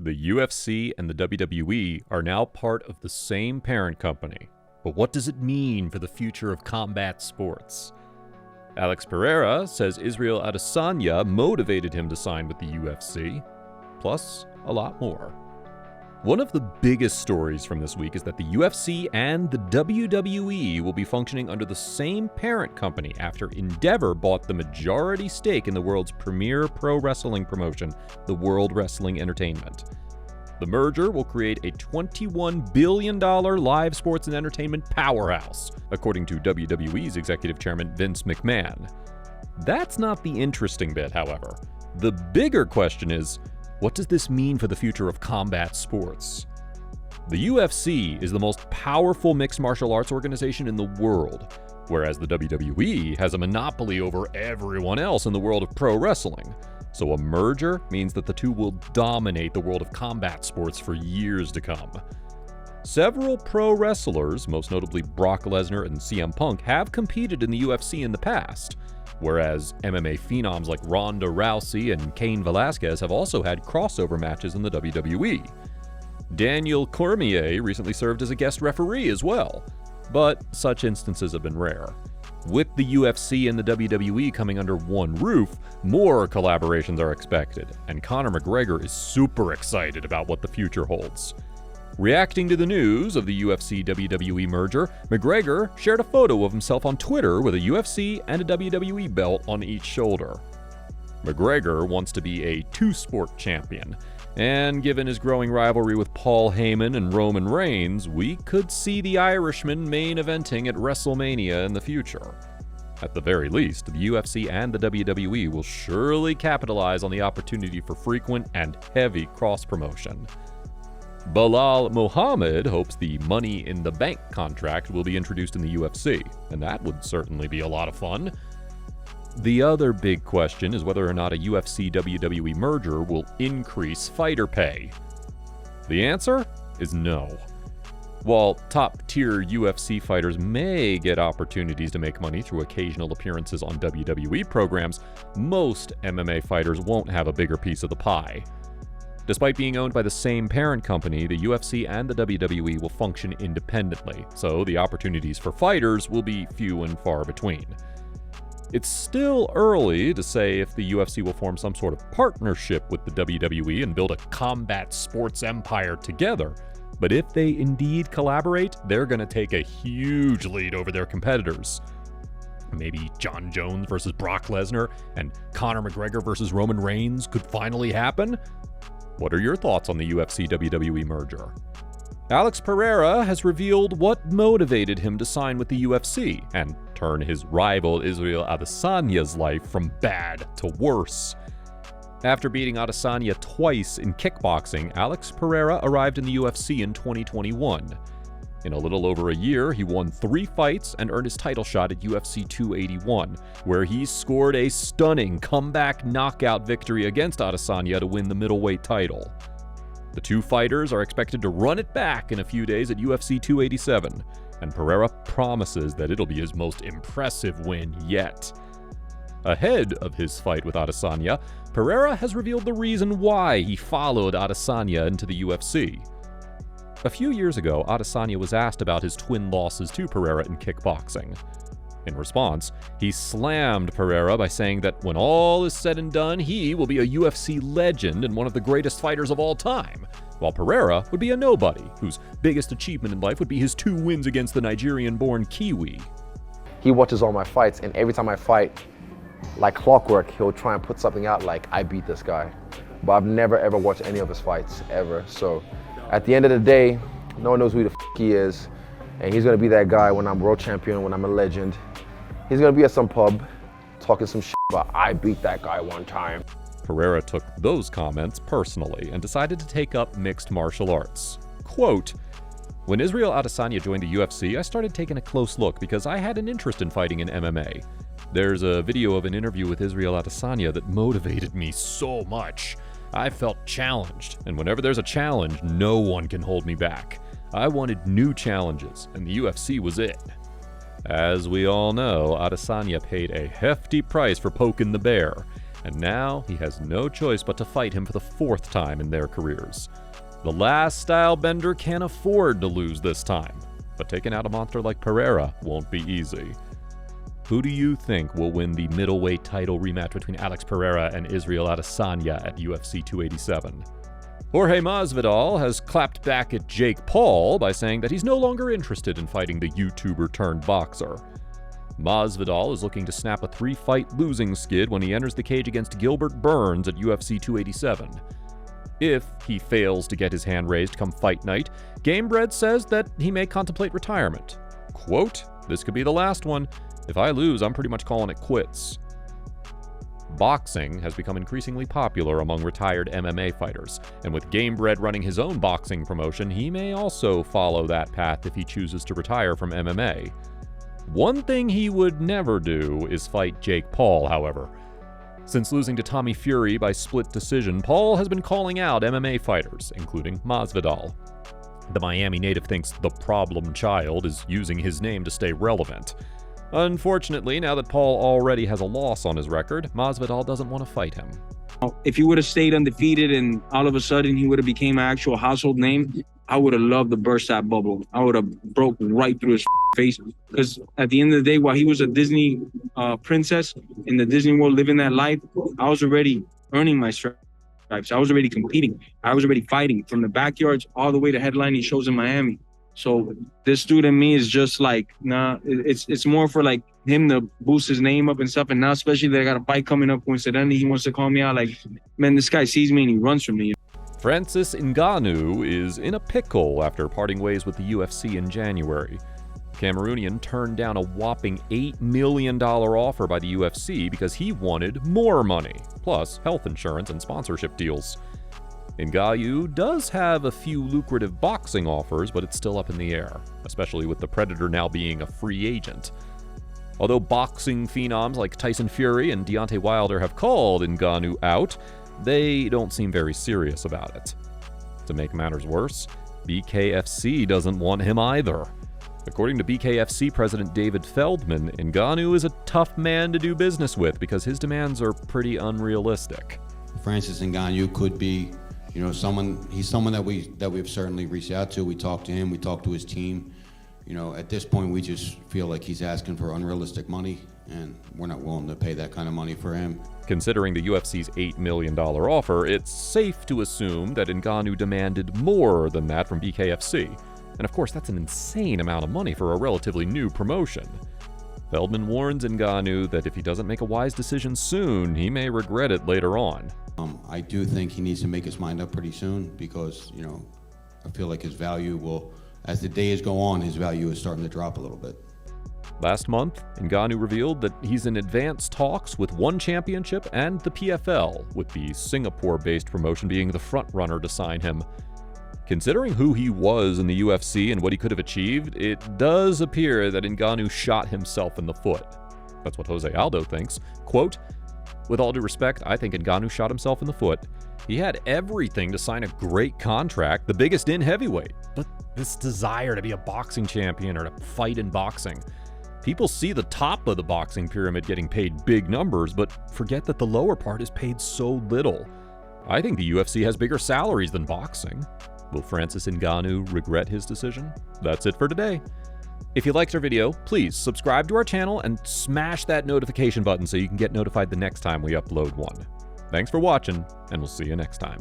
The UFC and the WWE are now part of the same parent company. But what does it mean for the future of combat sports? Alex Pereira says Israel Adesanya motivated him to sign with the UFC, plus a lot more. One of the biggest stories from this week is that the UFC and the WWE will be functioning under the same parent company after Endeavor bought the majority stake in the world's premier pro wrestling promotion, the World Wrestling Entertainment. The merger will create a $21 billion live sports and entertainment powerhouse, according to WWE's executive chairman Vince McMahon. That's not the interesting bit, however. The bigger question is, what does this mean for the future of combat sports? The UFC is the most powerful mixed martial arts organization in the world, whereas the WWE has a monopoly over everyone else in the world of pro wrestling. So a merger means that the two will dominate the world of combat sports for years to come. Several pro wrestlers, most notably Brock Lesnar and CM Punk, have competed in the UFC in the past, whereas MMA phenoms like Ronda Rousey and Cain Velasquez have also had crossover matches in the WWE. Daniel Cormier recently served as a guest referee as well, but such instances have been rare. With the UFC and the WWE coming under one roof, more collaborations are expected, and Conor McGregor is super excited about what the future holds. Reacting to the news of the UFC-WWE merger, McGregor shared a photo of himself on Twitter with a UFC and a WWE belt on each shoulder. McGregor wants to be a two-sport champion, and given his growing rivalry with Paul Heyman and Roman Reigns, we could see the Irishman main eventing at WrestleMania in the future. At the very least, the UFC and the WWE will surely capitalize on the opportunity for frequent and heavy cross-promotion. Bilal Muhammad hopes the Money in the Bank contract will be introduced in the UFC, and that would certainly be a lot of fun. The other big question is whether or not a UFC-WWE merger will increase fighter pay. The answer is no. While top-tier UFC fighters may get opportunities to make money through occasional appearances on WWE programs, most MMA fighters won't have a bigger piece of the pie. Despite being owned by the same parent company, the UFC and the WWE will function independently, so the opportunities for fighters will be few and far between. It's still early to say if the UFC will form some sort of partnership with the WWE and build a combat sports empire together, but if they indeed collaborate, they're going to take a huge lead over their competitors. Maybe Jon Jones versus Brock Lesnar and Conor McGregor versus Roman Reigns could finally happen? What are your thoughts on the UFC-WWE merger? Alex Pereira has revealed what motivated him to sign with the UFC and turn his rival Israel Adesanya's life from bad to worse. After beating Adesanya twice in kickboxing, Alex Pereira arrived in the UFC in 2021. In a little over a year, he won 3 fights and earned his title shot at UFC 281, where he scored a stunning comeback knockout victory against Adesanya to win the middleweight title. The two fighters are expected to run it back in a few days at UFC 287, and Pereira promises that it'll be his most impressive win yet. Ahead of his fight with Adesanya, Pereira has revealed the reason why he followed Adesanya into the UFC. A few years ago, Adesanya was asked about his twin losses to Pereira in kickboxing. In response, he slammed Pereira by saying that when all is said and done, he will be a UFC legend and one of the greatest fighters of all time, while Pereira would be a nobody, whose biggest achievement in life would be his 2 wins against the Nigerian-born Kiwi. He watches all my fights, and every time I fight, like clockwork, he'll try and put something out like, I beat this guy. But I've never ever watched any of his fights, ever. So at the end of the day, no one knows who the he is, and he's gonna be that guy when I'm world champion, when I'm a legend. He's gonna be at some pub, talking some shit about, I beat that guy one time. Pereira took those comments personally and decided to take up mixed martial arts. Quote, "When Israel Adesanya joined the UFC, I started taking a close look because I had an interest in fighting in MMA. There's a video of an interview with Israel Adesanya that motivated me so much. I felt challenged, and whenever there's a challenge, no one can hold me back. I wanted new challenges, and the UFC was it." As we all know, Adesanya paid a hefty price for poking the bear, and now he has no choice but to fight him for the 4th time in their careers. The last stylebender can't afford to lose this time, but taking out a monster like Pereira won't be easy. Who do you think will win the middleweight title rematch between Alex Pereira and Israel Adesanya at UFC 287? Jorge Masvidal has clapped back at Jake Paul by saying that he's no longer interested in fighting the YouTuber-turned-boxer. Masvidal is looking to snap a 3-fight losing skid when he enters the cage against Gilbert Burns at UFC 287. If he fails to get his hand raised come fight night, Gamebred says that he may contemplate retirement. Quote, "This could be the last one. If I lose, I'm pretty much calling it quits." Boxing has become increasingly popular among retired MMA fighters, and with Gamebred running his own boxing promotion, he may also follow that path if he chooses to retire from MMA. One thing he would never do is fight Jake Paul, however. Since losing to Tommy Fury by split decision, Paul has been calling out MMA fighters, including Masvidal. The Miami native thinks the problem child is using his name to stay relevant. Unfortunately, now that Paul already has a loss on his record, Masvidal doesn't want to fight him. If he would have stayed undefeated and all of a sudden he would have became an actual household name, I would have loved to burst that bubble. I would have broke right through his face. Because at the end of the day, while he was a Disney princess in the Disney world living that life, I was already earning my stripes. I was already competing. I was already fighting from the backyards all the way to headlining shows in Miami. So this dude in me is just like, nah, it's more for like him to boost his name up and stuff. And now, especially that I got a fight coming up, coincidentally, he wants to call me out like, man, this guy sees me and he runs from me. Francis Ngannou is in a pickle after parting ways with the UFC in January. The Cameroonian turned down a whopping $8 million offer by the UFC because he wanted more money, plus health insurance and sponsorship deals. Ngannou does have a few lucrative boxing offers, but it's still up in the air, especially with the Predator now being a free agent. Although boxing phenoms like Tyson Fury and Deontay Wilder have called Ngannou out, they don't seem very serious about it. To make matters worse, BKFC doesn't want him either. According to BKFC President David Feldman, Ngannou is a tough man to do business with because his demands are pretty unrealistic. Francis Ngannou could be, he's someone that we've certainly reached out to. We talked to him, we talked to his team. At this point, we just feel like he's asking for unrealistic money, and we're not willing to pay that kind of money for him. Considering the UFC's $8 million offer, it's safe to assume that Ngannou demanded more than that from BKFC. And of course, that's an insane amount of money for a relatively new promotion. Feldman warns Ngannou that if he doesn't make a wise decision soon, he may regret it later on. I do think he needs to make his mind up pretty soon because, I feel like his value will, as the days go on, his value is starting to drop a little bit. Last month, Ngannou revealed that he's in advanced talks with One Championship and the PFL, with the Singapore-based promotion being the front-runner to sign him. Considering who he was in the UFC and what he could have achieved, it does appear that Ngannou shot himself in the foot. That's what Jose Aldo thinks. Quote, "With all due respect, I think Ngannou shot himself in the foot. He had everything to sign a great contract, the biggest in heavyweight. But this desire to be a boxing champion or to fight in boxing. People see the top of the boxing pyramid getting paid big numbers, but forget that the lower part is paid so little. I think the UFC has bigger salaries than boxing." Will Francis Ngannou regret his decision? That's it for today. If you liked our video, please subscribe to our channel and smash that notification button so you can get notified the next time we upload one. Thanks for watching, and we'll see you next time.